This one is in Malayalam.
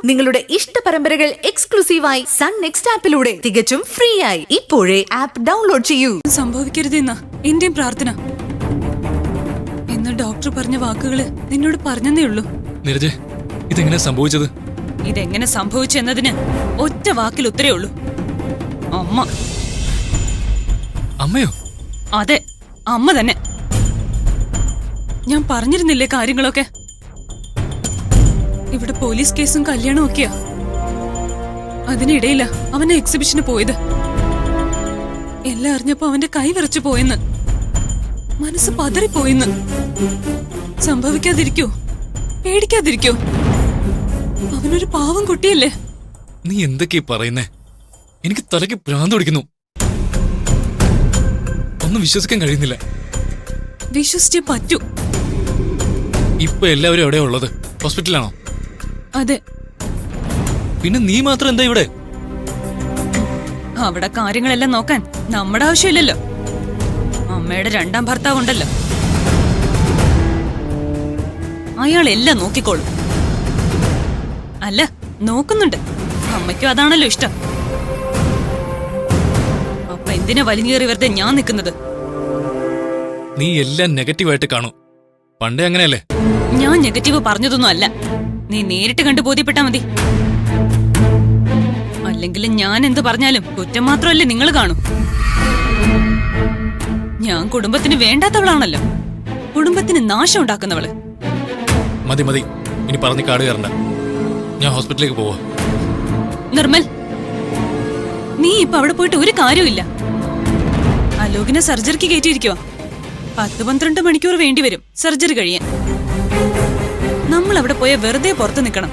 നിങ്ങളുടെ ഇഷ്ട പരമ്പരകൾ എക്സ്ക്ലൂസീവായി സൺ നെക്സ്റ്റ് ആപ്പിലൂടെ തികച്ചും ഫ്രീ ആയി ഇപ്പോഴേ ആപ്പ് ഡൗൺലോഡ് ചെയ്യൂ. സംഭവിക്കരുതെന്ന എന്റെയും പ്രാർത്ഥന. എന്ന് ഡോക്ടർ പറഞ്ഞ വാക്കുകള് നിന്നോട് പറഞ്ഞതേ ഉള്ളൂ. നീരജ്, ഇതെങ്ങനെ സംഭവിച്ചത്? ഇതെങ്ങനെ സംഭവിച്ചെന്നതിന് ഒറ്റ വാക്കിൽ ഉത്തരേ ഉള്ളൂ. അമ്മ. അമ്മയോ? അതെ, അമ്മ തന്നെ. ഞാൻ പറഞ്ഞിരുന്നില്ലേ കാര്യങ്ങളൊക്കെ? ഇവിടെ പോലീസ് കേസും കല്യാണവും ഒക്കെയാ. അതിനിടയില അവനെ എക്സിബിഷന് പോയത്. എല്ലാം അറിഞ്ഞപ്പോ അവന്റെ കൈ വിറച്ചു പോയെന്ന്, മനസ്സ് പതറിപ്പോയെന്ന്. സംഭവിക്കാതിരിക്കോ? പേടിക്കാതിരിക്കോ? അവനൊരു പാവം കുട്ടിയല്ലേ. നീ എന്തൊക്കെയാ പറയുന്നേ? എനിക്ക് തലയ്ക്ക് ഭ്രാന്ത് പിടിക്കുന്നു. ഒന്നും വിശ്വസിക്കാൻ കഴിയുന്നില്ല. വിശ്വസിച്ചേ പറ്റൂ. ഇപ്പൊ എല്ലാവരും എവിടെയാ ഉള്ളത്? ഹോസ്പിറ്റലാണോ? അതെ. പിന്നെ നീ മാത്രം എന്താ ഇവിടെ? അവിടെ കാര്യങ്ങളെല്ലാം നോക്കാൻ നമ്മുടെ ആവശ്യമില്ലല്ലോ. അമ്മയുടെ രണ്ടാം ഭർത്താവ് ഉണ്ടല്ലോ, അയാളെല്ലാം നോക്കിക്കോളും. അല്ല, നോക്കുന്നുണ്ട്. അമ്മയ്ക്കും അതാണല്ലോ ഇഷ്ടം. അപ്പൊ എന്തിനാ വലിഞ്ഞേറി വെറുതെ ഞാൻ നിൽക്കുന്നത്? നീ എല്ലാം നെഗറ്റീവായിട്ട് കാണൂ. പണ്ടേ അങ്ങനെയല്ലേ? ഞാൻ നെഗറ്റീവ് പറഞ്ഞതൊന്നും അല്ല. നീ നേരിട്ട് കണ്ടു ബോധ്യപ്പെട്ടാ മതി. അല്ലെങ്കിൽ ഞാൻ എന്ത് പറഞ്ഞാലും കുറ്റം മാത്രമല്ലേ നിങ്ങൾ കാണൂ. ഞാൻ കുടുംബത്തിന് വേണ്ടാത്തവളാണല്ലോ, കുടുംബത്തിന് നാശം ഉണ്ടാക്കുന്നവള്. മതി മതി, ഇനി പറഞ്ഞ് കാട് കയറണ്ട. ഞാൻ ഹോസ്പിറ്റലിലേക്ക് പോവാ. നിർമ്മൽ, നീ ഇപ്പൊ അവിടെ പോയിട്ട് ഒരു കാര്യമില്ല. അലോകിനെ സർജറിക്ക് കയറ്റിയിരിക്കുവാ. 10-12 മണിക്കൂർ വേണ്ടിവരും സർജറി കഴിയാൻ. നമ്മൾ അവിടെ പോയ വെറുതെ പുറത്തു നിൽക്കണം.